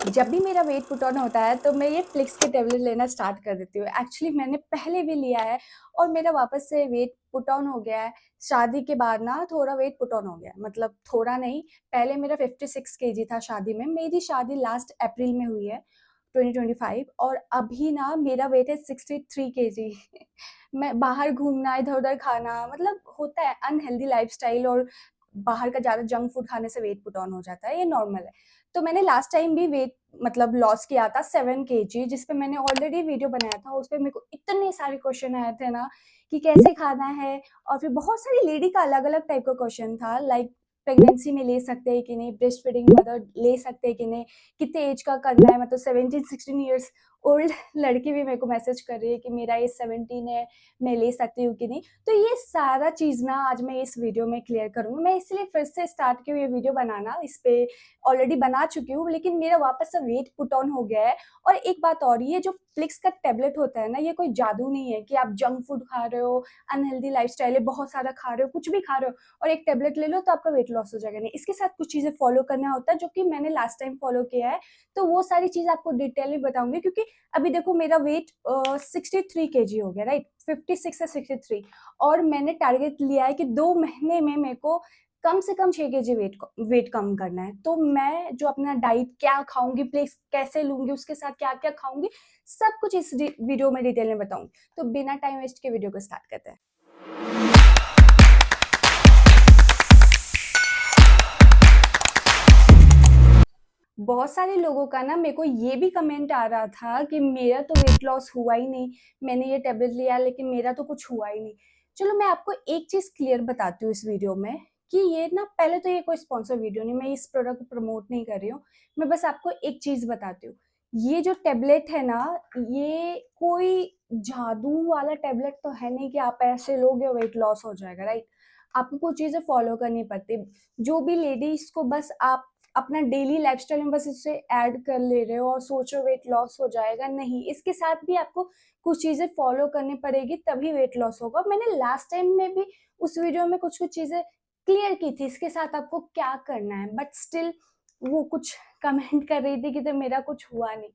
जब भी मेरा वेट पुट ऑन होता है तो मैं ये फ्लिक्स के टेबलेट लेना स्टार्ट कर देती हूँ। एक्चुअली मैंने पहले भी लिया है और मेरा वापस से वेट पुट ऑन हो गया है। शादी के बाद ना थोड़ा वेट पुट ऑन हो गया है, मतलब थोड़ा नहीं, पहले मेरा 56 केजी था शादी में। मेरी शादी लास्ट अप्रैल में हुई है 2025 और अभी ना मेरा वेट है 63 केजी। मैं बाहर घूमना, इधर-उधर खाना, मतलब होता है अनहेल्दी लाइफ़स्टाइल और बाहर का ज़्यादा जंक फूड खाने से वेट पुट ऑन हो जाता है, ये नॉर्मल है। तो मैंने लास्ट टाइम भी वेट मतलब लॉस किया था 7 केजी, जिस पे मैंने ऑलरेडी वीडियो बनाया था। उस पे मेरे को इतने सारे क्वेश्चन आए थे ना कि कैसे खाना है, और फिर बहुत सारी लेडी का अलग-अलग टाइप का क्वेश्चन था, लाइक प्रेगनेंसी में ले सकते हैं कि नहीं, ब्रेस्ट फीडिंग मदर ले सकते हैं कि नहीं, कितने एज का करना है। मतलब 17-16 इयर्स ओल्ड लड़की भी मेरे को मैसेज कर रही है कि मेरा एज 17 है, मैं ले सकती हूँ कि नहीं। तो ये सारा चीज़ ना आज मैं इस वीडियो में क्लियर करूँगी। मैं इसलिए फिर से स्टार्ट की हूँ ये वीडियो बनाना। इस पे ऑलरेडी बना चुकी हूँ, लेकिन मेरा वापस से वेट पुट ऑन हो गया है। और एक बात और, ये जो फ्लिक्स का टैबलेट होता है ना, ये कोई जादू नहीं है कि आप जंक फूड खा रहे हो, अनहेल्दी लाइफ़स्टाइल है, बहुत सारा खा रहे हो, कुछ भी खा रहे हो और एक टैबलेट ले लो तो आपका वेट लॉस हो जाएगा। नहीं, इसके साथ कुछ चीज़ें फॉलो करना होता है जो कि मैंने लास्ट टाइम फॉलो किया है। तो वो सारी चीज़ आपको डिटेल में बताऊँगी, क्योंकि अभी देखो मेरा वेट 63 केजी हो गया, राइट? 56 से 63, और मैंने टारगेट लिया है कि 2 महीने में मेरे को कम से कम 6 केजी वेट कम करना है। तो मैं जो अपना डाइट क्या खाऊँगी, प्लेस कैसे लूँगी, उसके साथ क्या-क्या खाऊँगी, सब कुछ इस वीडियो में डिटेल में बताऊँगी। तो बिना टाइम वेस्ट के वीडियो को स्टार्ट करते हैं। बहुत सारे लोगों का ना मेरे को ये भी कमेंट आ रहा था कि मेरा तो वेट लॉस हुआ ही नहीं, मैंने ये टैबलेट लिया लेकिन मेरा तो कुछ हुआ ही नहीं। चलो मैं आपको एक चीज़ क्लियर बताती हूँ इस वीडियो में कि ये ना, पहले तो ये कोई स्पॉन्सर वीडियो नहीं, मैं इस प्रोडक्ट को प्रमोट नहीं कर रही हूँ। मैं बस आपको एक चीज़ बताती हूँ। ये जो टैबलेट है ना, ये कोई जादू वाला टैबलेट तो है नहीं कि आप ऐसे लोगे और वेट लॉस हो जाएगा, राइट? आपको कुछ चीज़ें फॉलो करनी पड़ती। जो भी लेडीज़ को बस आप अपना डेली लाइफ़स्टाइल में बस इसे ऐड कर ले रहे हो और सोच रहे हो वेट लॉस हो जाएगा, नहीं, इसके साथ भी आपको कुछ चीज़ें फॉलो करनी पड़ेगी तभी वेट लॉस होगा। मैंने लास्ट टाइम में भी उस वीडियो में कुछ-कुछ चीज़ें क्लियर की थी, इसके साथ आपको क्या करना है, बट स्टिल वो कुछ कमेंट कर रही थी कि तो मेरा कुछ हुआ नहीं।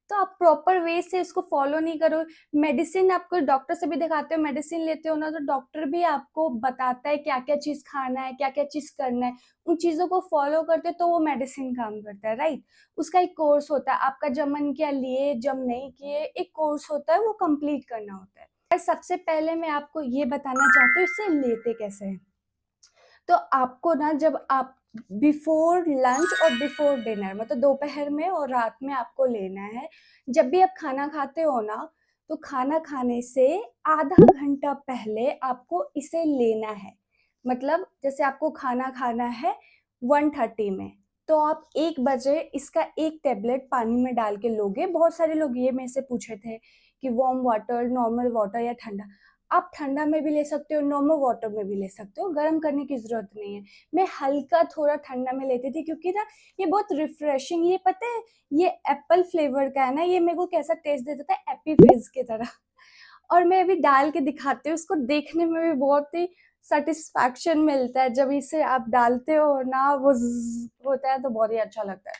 तो आप प्रॉपर वे से इसको फॉलो नहीं करो। मेडिसिन आपको डॉक्टर से भी दिखाते हो, मेडिसिन लेते हो ना, तो डॉक्टर भी आपको बताता है क्या-क्या चीज़ खाना है, क्या-क्या चीज़ करना है। उन चीज़ों को फॉलो करते तो वो मेडिसिन काम करता है, राइट? उसका एक कोर्स होता है, आपका जब मन किया लिए, जब नहीं किए, एक कोर्स होता है, वो कंप्लीट करना होता है। और सबसे पहले मैं आपको ये बताना चाहती हूँ इसे लेते कैसे हैं। तो आपको ना, जब आप बिफोर लंच और बिफोर डिनर, मतलब दोपहर में और रात में आपको लेना है। जब भी आप खाना खाते हो ना, तो खाना खाने से आधा घंटा पहले आपको इसे लेना है। मतलब जैसे आपको खाना खाना है 1:30 में, तो आप 1 बजे इसका 1 टैबलेट पानी में डाल के लोगे। बहुत सारे लोग ये मेरे से पूछे थे कि वार्म वाटर, नॉर्मल वाटर या ठंडा। आप ठंडा में भी ले सकते हो, नॉर्मल वाटर में भी ले सकते हो, गर्म करने की ज़रूरत नहीं है। मैं हल्का थोड़ा ठंडा में लेती थी, क्योंकि ना ये बहुत रिफ्रेशिंग, ये पता है, ये एप्पल फ्लेवर का है ना, ये मेरे को कैसा टेस्ट देता था, एप्पी फिज़्ज़ की तरह। और मैं अभी डाल के दिखाती हूँ, इसको देखने में भी बहुत ही सैटिस्फैक्शन मिलता है। जब इसे आप डालते हो ना, वो ज़्ज़ होता है तो बहुत ही अच्छा लगता है।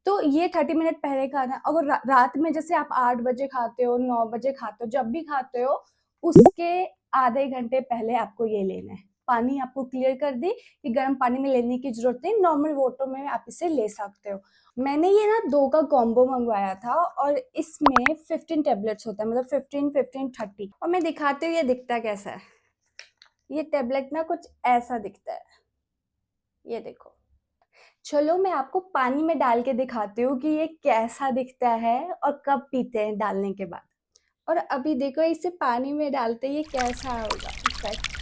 तो ये 30 मिनट पहले खाना। अगर रात में जैसे आप 8 बजे खाते हो, 9 बजे खाते हो, जब भी खाते हो, उसके आधे घंटे पहले आपको ये लेना है। पानी आपको क्लियर कर दी कि गर्म पानी में लेने की ज़रूरत नहीं, नॉर्मल वाटर में आप इसे ले सकते हो। मैंने ये ना 2 का कॉम्बो मँगवाया था और इसमें 15 टैबलेट्स होता है, मतलब 15, 15, 30, और मैं दिखाती हूँ ये दिखता कैसा है। ये टैबलेट ना कुछ ऐसा दिखता है, ये देखो। चलो मैं आपको पानी में डाल के दिखाती हूँ कि ये कैसा दिखता है और कब पीते हैं डालने के बाद। और अभी देखो इसे पानी में डालते ये कैसा होगा इफेक्ट।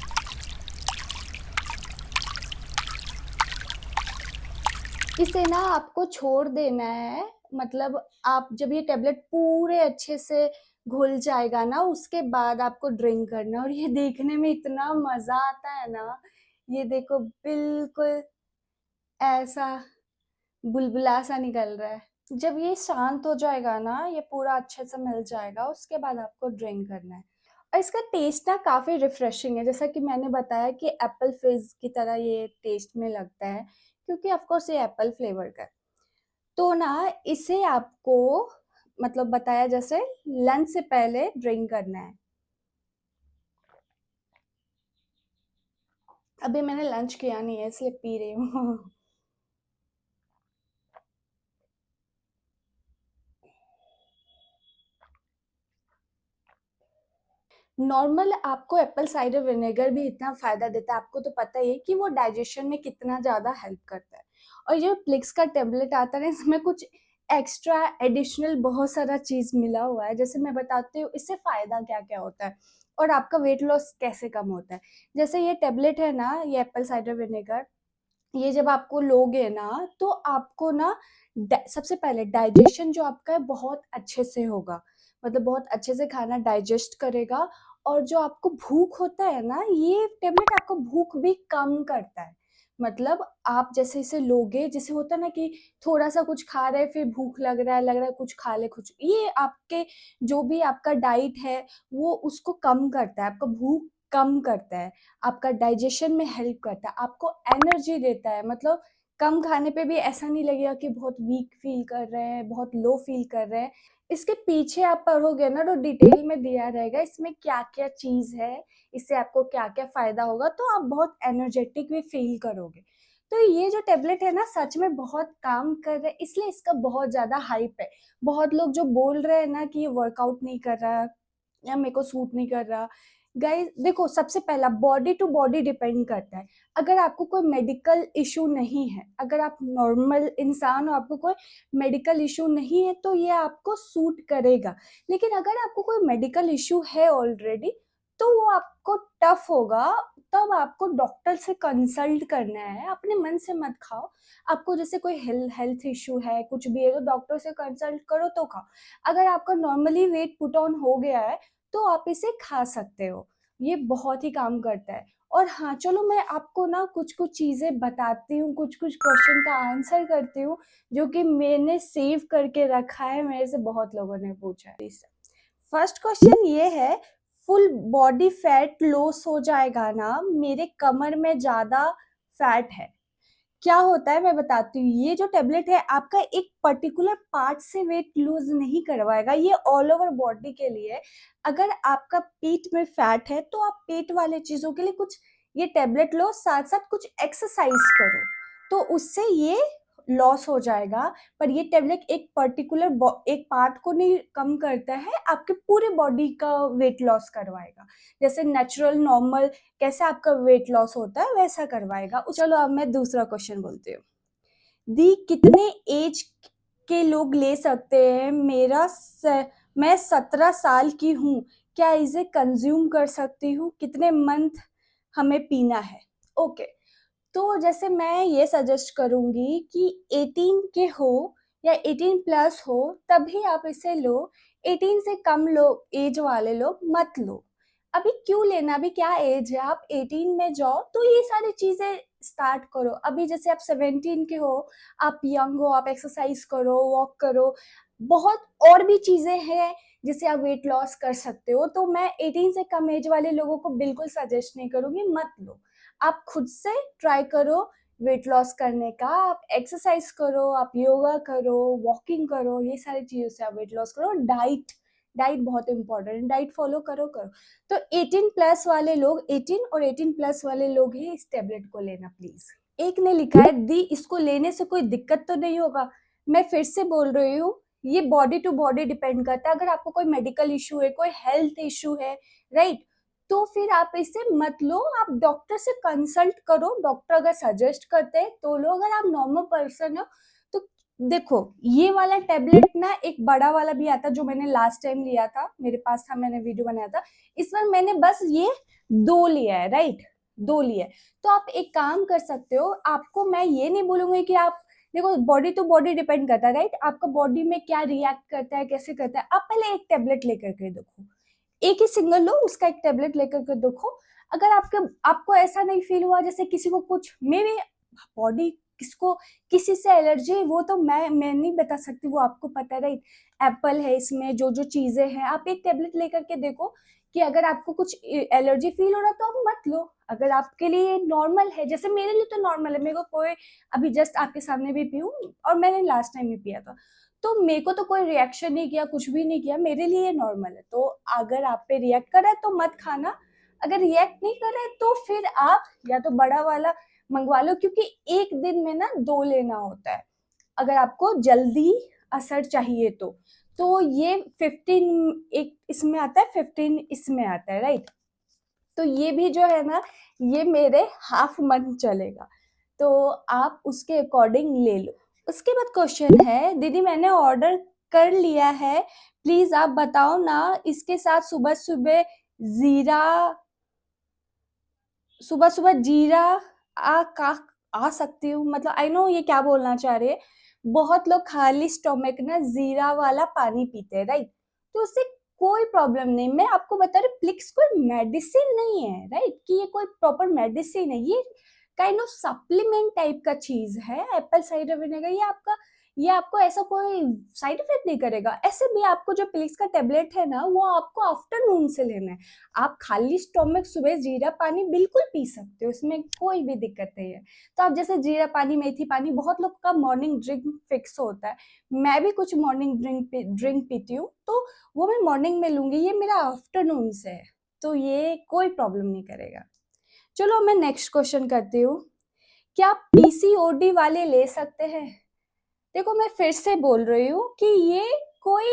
इसे ना आपको छोड़ देना है, मतलब आप जब ये टैबलेट पूरे अच्छे से घुल जाएगा ना, उसके बाद आपको ड्रिंक करना। और ये देखने में इतना मज़ा आता है ना, ये देखो बिल्कुल ऐसा बुलबुला सा निकल रहा है। जब ये शांत हो जाएगा ना, ये पूरा अच्छे से मिल जाएगा, उसके बाद आपको ड्रिंक करना है। और इसका टेस्ट ना काफ़ी रिफ्रेशिंग है, जैसा कि मैंने बताया कि एप्पल फिज़्ज़ की तरह ये टेस्ट में लगता है, क्योंकि ऑफ कोर्स ये एप्पल फ्लेवर का है। तो ना इसे आपको मतलब बताया जैसे लंच से पहले ड्रिंक करना है। अभी मैंने लंच किया नहीं है इसलिए पी रही हूँ। नॉर्मल आपको एप्पल साइडर विनेगर भी इतना फ़ायदा देता है, आपको तो पता ही है कि वो डाइजेशन में कितना ज़्यादा हेल्प करता है। और ये प्लिक्स का टेबलेट आता है ना, इसमें कुछ एक्स्ट्रा एडिशनल बहुत सारा चीज़ मिला हुआ है। जैसे मैं बताती हूँ इससे फ़ायदा क्या-क्या होता है और आपका वेट लॉस कैसे कम होता है। जैसे ये टेबलेट है ना, ये एप्पल साइडर विनेगर, ये जब आपको लोगे ना तो आपको ना सबसे पहले डाइजेशन जो आपका है बहुत अच्छे से होगा, मतलब बहुत अच्छे से खाना डाइजेस्ट करेगा। और जो आपको भूख होता है ना, ये टेबलेट आपको भूख भी कम करता है। मतलब आप जैसे इसे लोगे, जैसे होता है ना कि थोड़ा सा कुछ खा रहे हैं फिर भूख लग रहा है कुछ खा ले कुछ, ये आपके जो भी आपका डाइट है वो उसको कम करता है, आपका भूख कम करता है, आपका डाइजेशन में हेल्प करता है, आपको एनर्जी देता है। मतलब कम खाने पे भी ऐसा नहीं लगेगा कि बहुत वीक फील कर रहे हैं, बहुत लो फील कर रहे हैं। इसके पीछे आप पढ़ोगे ना तो डिटेल में दिया रहेगा इसमें क्या-क्या चीज़ है, इससे आपको क्या-क्या फ़ायदा होगा, तो आप बहुत एनर्जेटिक भी फील करोगे। तो ये जो टैबलेट है ना सच में बहुत काम कर रहा है, इसलिए इसका बहुत ज़्यादा हाइप है। बहुत लोग जो बोल रहे हैं ना कि ये वर्कआउट नहीं कर रहा या मेरे को सूट नहीं कर रहा, गाइस देखो सबसे पहला बॉडी टू बॉडी डिपेंड करता है। अगर आपको कोई मेडिकल इशू नहीं है, अगर आप नॉर्मल इंसान हो, आपको कोई मेडिकल इशू नहीं है तो ये आपको सूट करेगा। लेकिन अगर आपको कोई मेडिकल इशू है ऑलरेडी तो वो आपको टफ होगा, तब आपको डॉक्टर से कंसल्ट करना है, अपने मन से मत खाओ। आपको जैसे कोई हेल्थ इशू है कुछ भी है तो डॉक्टर से कंसल्ट करो तो खाओ। अगर आपका नॉर्मली वेट पुट ऑन हो गया है तो आप इसे खा सकते हो, ये बहुत ही काम करता है। और हाँ, चलो मैं आपको ना कुछ-कुछ चीज़ें बताती हूँ, कुछ-कुछ क्वेश्चन का आंसर करती हूँ, जो कि मैंने सेव करके रखा है, मेरे से बहुत लोगों ने पूछा है। फर्स्ट क्वेश्चन ये है, फुल बॉडी फैट लॉस हो जाएगा ना, मेरे कमर में ज़्यादा फैट है। क्या होता है मैं बताती हूँ, ये जो टैबलेट है आपका एक पर्टिकुलर पार्ट से वेट लूज नहीं करवाएगा, ये ऑल ओवर बॉडी के लिए है। अगर आपका पेट में फैट है तो आप पेट वाले चीजों के लिए कुछ ये टैबलेट लो, साथ साथ कुछ एक्सरसाइज करो तो उससे ये लॉस हो जाएगा। पर ये टैबलेट एक पर्टिकुलर एक पार्ट को नहीं कम करता है, आपके पूरे बॉडी का वेट लॉस करवाएगा। जैसे नेचुरल नॉर्मल कैसे आपका वेट लॉस होता है वैसा करवाएगा। चलो अब मैं दूसरा क्वेश्चन बोलती हूँ। दी कितने एज के लोग ले सकते हैं? मैं 17 साल की हूँ, क्या इसे कंज्यूम कर सकती हूँ? कितने मंथ हमें पीना है? ओके, तो जैसे मैं ये सजेस्ट करूँगी कि 18 के हो या 18 प्लस हो तभी आप इसे लो, 18 से कम लोग एज वाले लोग मत लो। अभी क्यों लेना, अभी क्या एज है, आप 18 में जाओ तो ये सारी चीज़ें स्टार्ट करो। अभी जैसे आप 17 के हो, आप यंग हो, आप एक्सरसाइज करो, वॉक करो, बहुत और भी चीज़ें हैं जिससे आप वेट लॉस कर सकते हो। तो मैं 18 से कम एज वाले लोगों को बिल्कुल सजेस्ट नहीं करूँगी, मत लो। आप खुद से ट्राई करो वेट लॉस करने का, आप एक्सरसाइज करो, आप योगा करो, वॉकिंग करो, ये सारी चीज़ों से आप वेट लॉस करो। डाइट डाइट बहुत इंपॉर्टेंट है, डाइट फॉलो करो करो। तो 18 प्लस वाले लोग, 18 और 18 प्लस वाले लोग ही इस टेबलेट को लेना प्लीज। एक ने लिखा है दी इसको लेने से कोई दिक्कत तो नहीं होगा। मैं फिर से बोल रही हूँ, ये बॉडी टू बॉडी डिपेंड करता है। अगर आपको कोई मेडिकल इशू है, कोई हेल्थ इशू है, राइट, तो फिर आप इसे मत लो, आप डॉक्टर से कंसल्ट करो। डॉक्टर अगर सजेस्ट करते हैं तो लो, अगर आप नॉर्मल पर्सन हो तो देखो ये वाला टैबलेट ना एक बड़ा वाला भी आता जो मैंने लास्ट टाइम लिया था, मेरे पास था, मैंने वीडियो बनाया था। इस बार मैंने बस ये 2 लिया है, राइट, 2 लिया है। तो आप एक काम कर सकते हो, आपको मैं ये नहीं बोलूंगी कि आप देखो बॉडी टू बॉडी डिपेंड करता है, राइट, आपका बॉडी में क्या रिएक्ट करता है, कैसे करता है। आप पहले एक टैबलेट लेकर के देखो, एक ही सिंगल लो, उसका एक टैबलेट लेकर के देखो। अगर आपको ऐसा नहीं फील हुआ जैसे किसी को कुछ मे बी बॉडी किसको किसी से एलर्जी है, वो तो मैं नहीं बता सकती, वो आपको पता है, राइट। एप्पल है इसमें, जो जो चीजें हैं, आप एक टेबलेट लेकर के देखो। कि अगर आपको कुछ एलर्जी फील हो रहा है तो आप मत लो। अगर आपके लिए नॉर्मल है, जैसे मेरे लिए तो नॉर्मल है, मेरे को कोई, अभी जस्ट आपके सामने भी पीऊँ और मैंने लास्ट टाइम भी पिया था, तो मेरे को तो कोई रिएक्शन नहीं किया, कुछ भी नहीं किया, मेरे लिए नॉर्मल है। तो अगर आप पे रिएक्ट कर रहा है तो मत खाना, अगर रिएक्ट नहीं कर रहा है तो फिर आप या तो बड़ा वाला मंगवा लो, क्योंकि एक दिन में ना 2 लेना होता है, अगर आपको जल्दी असर चाहिए तो ये 15 एक इसमें आता है, 15 इसमें आता है, राइट। तो ये भी जो है ना, ये मेरे हाफ मंथ चलेगा, तो आप उसके अकॉर्डिंग ले लो। उसके बाद क्वेश्चन है, दीदी मैंने ऑर्डर कर लिया है, प्लीज आप बताओ ना, इसके साथ सुबह सुबह जीरा सुबह सुबह जीरा का आ सकती हूँ? मतलब आई नो ये क्या बोलना चाह रहे हैं। बहुत लोग खाली स्टोमक ना जीरा वाला पानी पीते हैं, राइट। तो उससे कोई प्रॉब्लम नहीं, मैं आपको बता रही, प्लिक्स कोई मेडिसिन नहीं है, राइट, कि ये कोई प्रॉपर मेडिसिन है, ये काइंड ऑफ सप्लीमेंट टाइप का चीज है। एप्पल साइडर विनेगर ये आपको ऐसा कोई साइड इफेक्ट नहीं करेगा। ऐसे भी आपको जो प्लिक्स का टेबलेट है ना, वो आपको आफ्टरनून से लेना है। आप खाली स्टोमक सुबह जीरा पानी बिल्कुल पी सकते हो, इसमें कोई भी दिक्कत नहीं है। तो आप जैसे जीरा पानी, मेथी पानी, बहुत लोग का मॉर्निंग ड्रिंक फिक्स होता है, मैं भी कुछ मॉर्निंग ड्रिंक पीती हूँ, तो वो मैं मॉर्निंग में लूंगी, ये मेरा आफ्टरनून से है, तो ये कोई प्रॉब्लम नहीं करेगा। चलो मैं नेक्स्ट क्वेश्चन करती हूँ, क्या पीसीओडी वाले ले सकते हैं? देखो मैं फिर से बोल रही हूँ कि कोई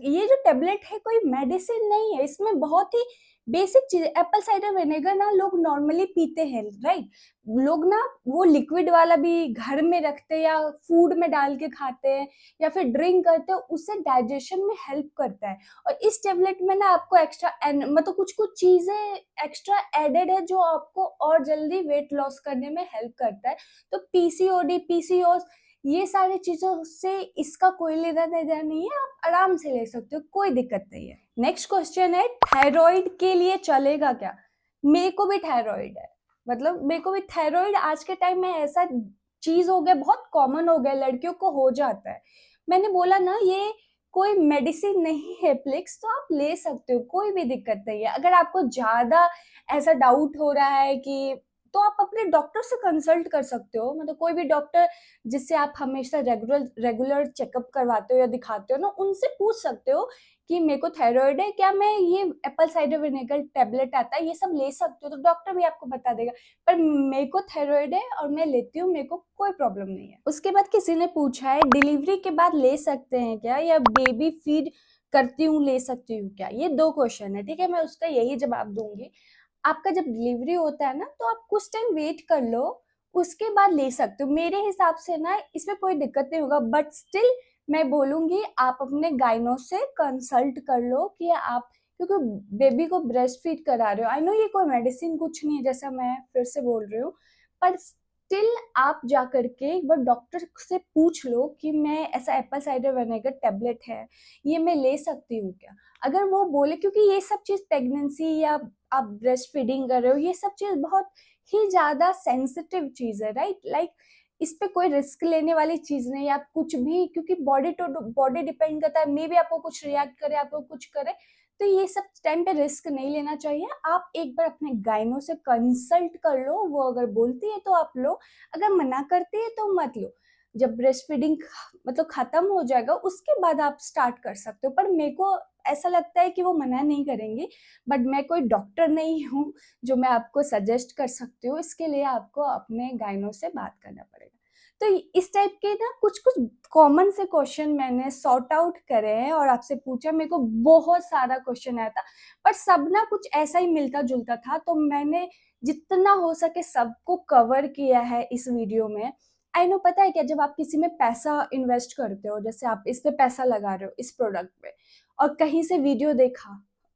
ये जो टेबलेट है कोई मेडिसिन नहीं है, इसमें बहुत ही बेसिक चीज। एप्पल साइडर विनेगर ना लोग नॉर्मली पीते हैं, राइट। लोग ना वो लिक्विड वाला भी घर में रखते हैं या फूड में डाल के खाते हैं या फिर ड्रिंक करते हैं, उससे डाइजेशन में हेल्प करता है। और इस टेबलेट में ना आपको एक्स्ट्रा मतलब कुछ कुछ चीजें एक्स्ट्रा एडेड है जो आपको और जल्दी वेट लॉस करने में हेल्प करता है। तो पीसीओडी, पीसीओएस, ये सारी चीजों से इसका कोई लेना देना नहीं है, आप आराम से ले सकते हो, कोई दिक्कत नहीं है। नेक्स्ट क्वेश्चन है, थायराइड के लिए चलेगा क्या? मेरे को भी थायराइड है, मतलब मेरे को भी थायराइड आज के टाइम में ऐसा चीज हो गया, बहुत कॉमन हो गया, लड़कियों को हो जाता है। मैंने बोला ना, ये कोई मेडिसिन नहीं है प्लिक्स, तो आप ले सकते हो, कोई भी दिक्कत नहीं है। अगर आपको ज्यादा ऐसा डाउट हो रहा है कि, तो आप अपने डॉक्टर से कंसल्ट कर सकते हो, मतलब कोई भी डॉक्टर जिससे आप हमेशा रेगुलर चेकअप करवाते हो या दिखाते हो ना, उनसे पूछ सकते हो कि मेरे को थायराइड है, क्या मैं ये एप्पल साइडर विनेगर टेबलेट आता है ये सब ले सकती हूँ, तो डॉक्टर भी आपको बता देगा। पर मेरे को थायराइड है और मैं लेती हूँ, मेरे को कोई प्रॉब्लम नहीं है। उसके बाद किसी ने पूछा है, डिलीवरी के बाद ले सकते हैं क्या, या बेबी फीड करती हूँ ले सकती हूँ क्या? ये 2 क्वेश्चन है, ठीक है, मैं उसका यही जवाब दूंगी। आपका जब डिलीवरी होता है ना, तो आप कुछ टाइम वेट कर लो, उसके बाद ले सकते हो। मेरे हिसाब से ना इसमें कोई दिक्कत नहीं होगा, बट स्टिल मैं बोलूंगी आप अपने गाइनो से कंसल्ट कर लो कि आप, क्योंकि बेबी को ब्रेस्ट फीड करा रहे हो, आई नो ये कोई मेडिसिन कुछ नहीं है, जैसा मैं फिर से बोल रही हूँ, पर स्टिल आप जा करके एक बार डॉक्टर से पूछ लो कि मैं ऐसा एप्पल साइडर विनेगर टेबलेट है, ये मैं ले सकती हूँ क्या? अगर वो बोले, क्योंकि ये सब चीज प्रेगनेंसी या आप ब्रेस्ट फीडिंग कर रहे हो, ये सब चीज बहुत ही ज्यादा सेंसिटिव चीज है, राइट। लाइक इस पे कोई रिस्क लेने वाली चीज नहीं है, आप कुछ भी, क्योंकि बॉडी टू बॉडी डिपेंड करता है, मे भी आपको कुछ रिएक्ट करे, आपको कुछ करे, तो ये सब टाइम पे रिस्क नहीं लेना चाहिए। आप एक बार अपने गाइनो से कंसल्ट कर लो, वो अगर बोलती है तो आप लो, अगर मना करती है तो मत लो। जब ब्रेस्ट फीडिंग मतलब खत्म हो जाएगा उसके बाद आप स्टार्ट कर सकते हो, पर मेरे को ऐसा लगता है कि वो मना नहीं करेंगे, बट मैं कोई डॉक्टर नहीं हूँ जो मैं आपको सजेस्ट कर सकती हूँ, इसके लिए आपको अपने गाइनो से बात करना पड़ेगा। तो इस टाइप के ना कुछ कुछ कॉमन से क्वेश्चन मैंने सॉर्ट आउट करे हैं और आपसे पूछा। मेरे को बहुत सारा क्वेश्चन आया था, पर सब ना कुछ ऐसा ही मिलता जुलता था, तो मैंने जितना हो सके सबको कवर किया है इस वीडियो में। आई नो, पता है क्या, जब आप किसी में पैसा इन्वेस्ट करते हो, जैसे आप इस पे पैसा लगा रहे हो इस प्रोडक्ट पे, और कहीं से वीडियो देखा,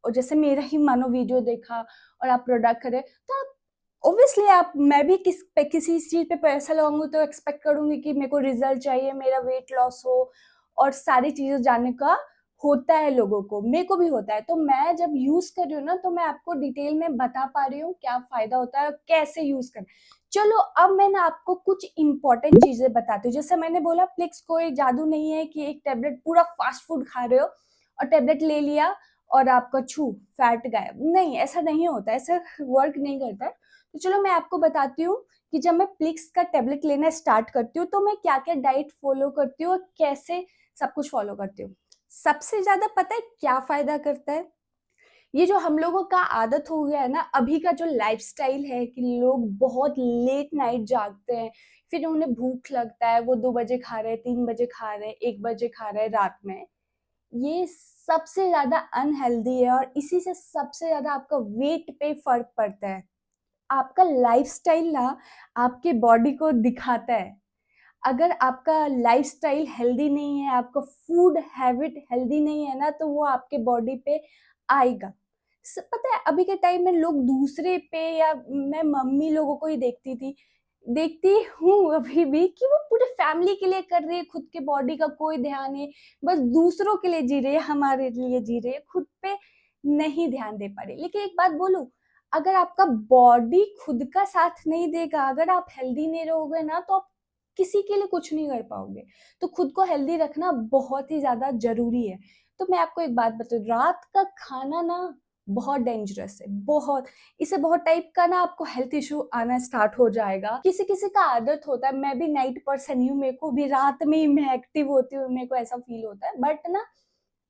और जैसे मेरा ही मानो वीडियो देखा और आप प्रोडक्ट खरीदे, तो आप ऑब्वियसली आप, मैं भी किसी चीज पे पैसा लगाऊंगी तो एक्सपेक्ट करूंगी कि मेरे को रिजल्ट चाहिए, मेरा वेट लॉस हो, और सारी चीजें जानने का होता है लोगों को, मेरे को भी होता है। तो मैं जब यूज कर रही हूँ ना, तो मैं आपको डिटेल में बता पा रही हूँ क्या फायदा होता है और कैसे यूज करना। चलो अब मैं ना आपको कुछ इंपॉर्टेंट चीजें बताती हूँ। जैसे मैंने बोला, प्लिक्स कोई जादू नहीं है कि एक टेबलेट, पूरा फास्ट फूड खा रहे हो और टेबलेट ले लिया और आपका छू फैट गायब। नहीं, ऐसा नहीं होता, ऐसा वर्क नहीं करता है। तो चलो मैं आपको बताती हूँ कि जब मैं प्लिक्स का टेबलेट लेना स्टार्ट करती हूँ तो मैं क्या क्या डाइट फॉलो करती हूँ और कैसे सब कुछ फॉलो करती हूँ। सबसे ज्यादा पता है क्या फायदा करता है? ये जो हम लोगों का आदत हो गया है ना, अभी का जो लाइफस्टाइल है कि लोग बहुत लेट नाइट जागते हैं, फिर उन्हें भूख लगता है, वो 2 बजे खा रहे हैं, 3 बजे खा रहे हैं, 1 बजे खा रहे हैं रात में। ये सबसे ज्यादा अनहेल्दी है और इसी से सबसे ज्यादा आपका वेट पे फर्क पड़ता है। आपका लाइफस्टाइल ना आपके बॉडी को दिखाता है। अगर आपका लाइफस्टाइल हेल्दी नहीं है, आपका फूड हैबिट हेल्दी नहीं है ना, तो वो आपके बॉडी पे आएगा। पता है अभी के टाइम में लोग दूसरे पे, या मैं मम्मी लोगों को ही देखती हूँ अभी भी कि वो पूरे फैमिली के लिए कर रही है, खुद के बॉडी का कोई ध्यान नहीं, बस दूसरों के लिए जी रही है, हमारे लिए जी रही है, खुद पे नहीं ध्यान दे पा रही। लेकिन एक बात बोलूं, अगर आपका बॉडी खुद का साथ नहीं देगा, अगर आप हेल्दी नहीं रहोगे ना, तो आप किसी के लिए कुछ नहीं कर पाओगे। तो खुद को हेल्दी रखना बहुत ही ज्यादा जरूरी है। तो मैं आपको एक बात बताऊं, रात का खाना ना बहुत डेंजरस है, बहुत। इससे बहुत टाइप का ना आपको हेल्थ इशू आना स्टार्ट हो जाएगा। किसी किसी का आदत होता है, मैं भी नाइट पर्सन ही हूँ, मेरे को भी रात में ही मैं एक्टिव होती हूँ, मेरे को ऐसा फील होता है। बट ना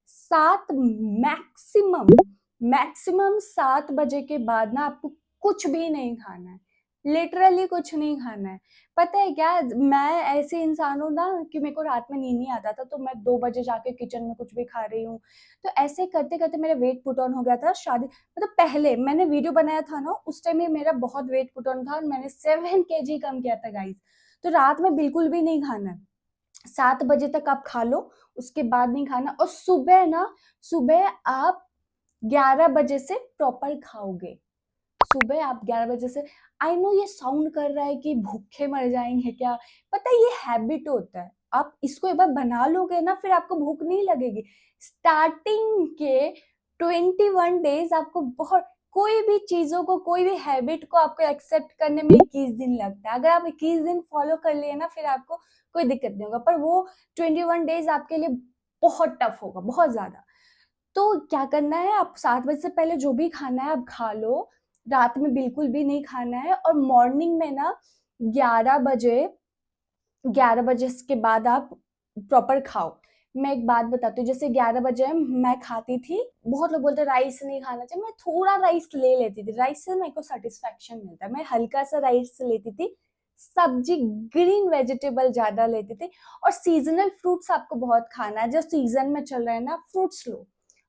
7 मैक्सिमम मैक्सिमम 7 बजे के बाद ना आपको कुछ भी नहीं खाना है, लिटरली कुछ नहीं खाना है। पता है क्या, मैं ऐसे इंसान हूँ ना कि मेरे को रात में नींद नहीं आता था, तो मैं 2 बजे जाके किचन में कुछ भी खा रही हूँ। तो ऐसे करते करते मेरा वेट पुट ऑन हो गया था। शादी मतलब पहले मैंने वीडियो बनाया था ना, उस टाइम में मेरा बहुत वेट पुट ऑन था और मैंने 7 kg कम किया था गाइस। तो रात में बिल्कुल भी नहीं खाना है, 7 बजे तक आप खा लो, उसके बाद नहीं खाना। और सुबह आप 11 बजे से प्रॉपर खाओगे। सुबह आप 11 बजे से, आई नो ये साउंड कर रहा है कि भूखे मर जाएंगे क्या, पता है ये हैबिट होता है। आप इसको एक बार बना लोगे ना, फिर आपको भूख नहीं लगेगी। स्टार्टिंग के 21 डेज आपको बहुत, कोई भी चीजों को, कोई भी हैबिट को आपको एक्सेप्ट करने में 21 दिन लगता है। अगर आप 21 दिन फॉलो कर लिए ना, फिर आपको कोई दिक्कत नहीं होगा। पर वो 21 डेज आपके लिए बहुत टफ होगा, बहुत ज्यादा। तो क्या करना है, आप 7 बजे से पहले जो भी खाना है आप खा लो, रात में बिल्कुल भी नहीं खाना है। और मॉर्निंग में ना 11 बजे, 11 बजे के बाद आप प्रॉपर खाओ। मैं एक बात बताती हूँ, जैसे 11 बजे मैं खाती थी, बहुत लोग बोलते राइस नहीं खाना चाहिए, मैं थोड़ा राइस ले लेती थी, राइस से मेरे को सेटिस्फेक्शन मिलता है, मैं हल्का सा राइस लेती थी, सब्जी ग्रीन वेजिटेबल ज्यादा लेती थी। और सीजनल फ्रूट्स आपको बहुत खाना है, जो सीजन में चल रहे हैं ना, फ्रूट्स लो।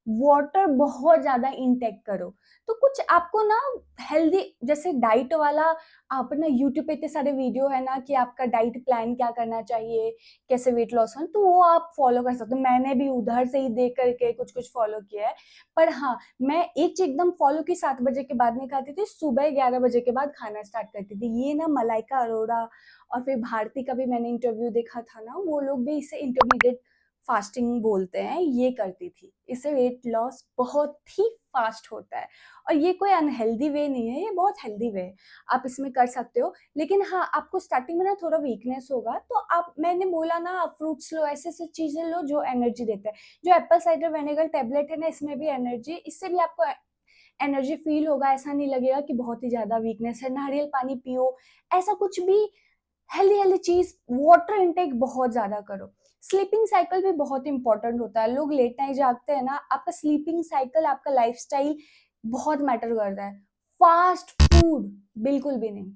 वाटर बहुत ज्यादा इनटेक करो। तो कुछ आपको ना हेल्दी, जैसे डाइट वाला, आप ना यूट्यूब पे इतने सारे वीडियो है ना कि आपका डाइट प्लान क्या करना चाहिए, कैसे वेट लॉस हो, तो वो आप फॉलो कर सकते हो। मैंने भी उधर से ही देख करके कुछ कुछ फॉलो किया है। पर हाँ, मैं एक चीज एकदम फॉलो की, 7 बजे के बाद नहीं खाती थी, सुबह 11 बजे के बाद खाना स्टार्ट करती थी। ये ना मलाइका अरोड़ा और फिर भारती का भी मैंने इंटरव्यू देखा था ना, वो लोग भी इसे इंटरमीडिएट फास्टिंग बोलते हैं, ये करती थी। इससे वेट लॉस बहुत ही फास्ट होता है। और ये कोई अनहेल्दी वे नहीं है, ये बहुत हेल्दी वे है, आप इसमें कर सकते हो। लेकिन हाँ, आपको स्टार्टिंग में ना थोड़ा वीकनेस होगा, तो आप, मैंने बोला ना, आप फ्रूट्स लो, ऐसे ऐसे चीजें लो जो एनर्जी देता है। जो एप्पल साइडर विनेगर टेबलेट है ना, इसमें भी एनर्जी, इससे भी आपको एनर्जी फील होगा, ऐसा नहीं लगेगा कि बहुत ही ज्यादा वीकनेस है। नारियल पानी पियो, ऐसा कुछ भी हेल्दी हेल्दी चीज। वाटर इनटेक बहुत ज्यादा करो। स्लीपिंग साइकिल भी बहुत इंपॉर्टेंट होता है। लोग लेट नाइट जागते हैं ना, आपका स्लीपिंग साइकिल, आपका लाइफस्टाइल बहुत मैटर करता है। फास्ट फूड बिल्कुल भी नहीं,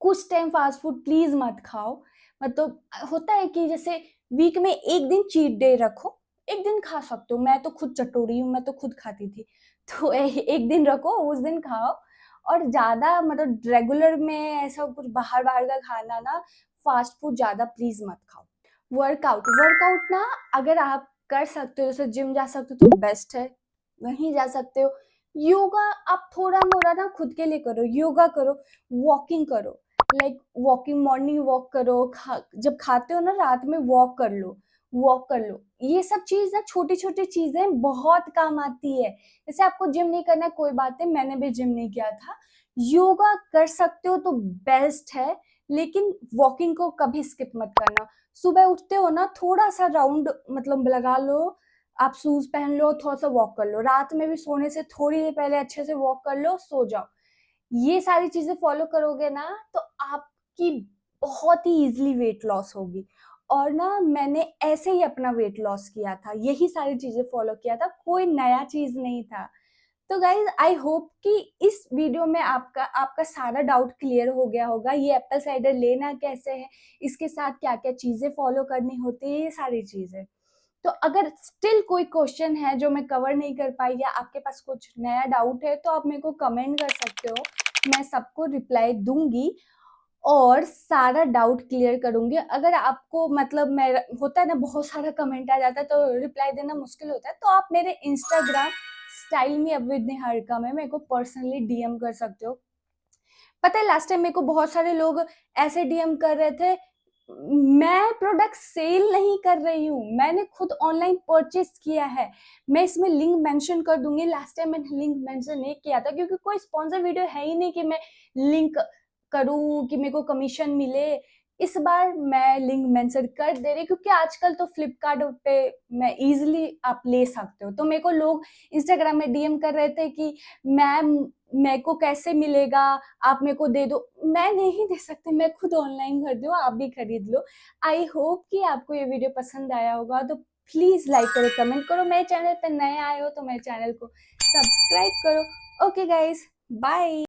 कुछ टाइम फास्ट फूड प्लीज मत खाओ। मतलब होता है कि जैसे वीक में एक दिन चीट डे रखो, एक दिन खा सकते हो। मैं तो खुद चटोरी हूँ, मैं तो खुद खाती थी। तो एक दिन रखो, उस दिन खाओ। और ज्यादा मतलब रेगुलर में ऐसा कुछ बाहर बाहर का खाना ना, फास्ट फूड ज्यादा प्लीज मत खाओ। वर्कआउट, वर्कआउट ना अगर आप कर सकते हो, जैसे जिम जा सकते हो तो बेस्ट है, वहीं जा सकते हो। योगा आप थोड़ा मोड़ा ना खुद के लिए करो, योगा करो, वॉकिंग करो। लाइक वॉकिंग, मॉर्निंग वॉक करो, जब खाते हो ना रात में वॉक कर लो, वॉक कर लो। ये सब चीज ना, छोटी छोटी चीजें बहुत काम आती है। जैसे आपको जिम नहीं करना है, कोई बात नहीं, मैंने भी जिम नहीं किया था। योगा कर सकते हो तो बेस्ट है, लेकिन वॉकिंग को कभी स्किप मत करना। सुबह उठते हो ना, थोड़ा सा राउंड मतलब लगा लो आप शूज़ पहन लो, थोड़ा-सा वॉक कर लो। रात में भी सोने से थोड़ी देर पहले अच्छे से वॉक कर लो, सो जाओ। ये सारी चीज़ें फ़ॉलो करोगे ना, तो आपकी बहुत ही ईज़िली वेट लॉस होगी। और ना मैंने ऐसे ही अपना वेट लॉस किया था, यही सारी चीज़ें फ़ॉलो किया था, कोई नया चीज़ नहीं था। तो गाइज़ आई होप कि इस वीडियो में आपका आपका सारा डाउट क्लियर हो गया होगा। ये एप्पल साइडर लेना कैसे है, इसके साथ क्या-क्या चीज़ें फ़ॉलो करनी होती है, ये सारी चीज़ें। तो अगर स्टिल कोई क्वेश्चन है जो मैं कवर नहीं कर पाई या आपके पास कुछ नया डाउट है, तो आप मेरे को कमेंट कर सकते हो। मैं सबको रिप्लाई दूँगी और सारा डाउट क्लियर करूँगी। अगर आपको मतलब मेरा होता है ना, बहुत सारा कमेंट आ जाता है तो रिप्लाई देना मुश्किल होता है, तो आप मेरे Instagram style me up with Niharika में मेरे को पर्सनली डीएम कर सकते हो। पता है लास्ट टाइम मेरे को बहुत सारे लोग ऐसे डीएम कर रहे थे, मैं प्रोडक्ट सेल नहीं कर रही हूँ, मैंने खुद ऑनलाइन परचेज़ किया है। मैं इसमें लिंक मेंशन कर दूँगी, लास्ट टाइम मैंने लिंक मेंशन नहीं किया था क्योंकि कोई स्पॉन्सर वीडियो है ही नहीं कि मैं लिंक करूँ कि मेरे को कमीशन मिले। इस बार मैं लिंक मेंशन कर दे रही क्योंकि आजकल तो फ्लिपकार्ट पे मैं ईज़िली आप ले सकते हो। तो मेरे को लोग इंस्टाग्राम में डीएम कर रहे थे कि मैम मेरे को कैसे मिलेगा? आप मेरे को दे दो। मैं नहीं दे सकती, मैं खुद ऑनलाइन खरीदी हूँ, आप भी खरीद लो। आई होप कि आपको ये वीडियो पसंद आया होगा, तो प्लीज़ लाइक करो, कमेंट करो। मेरे चैनल पे नए आए हो तो मेरे चैनल को सब्सक्राइब करो। Okay guys, bye.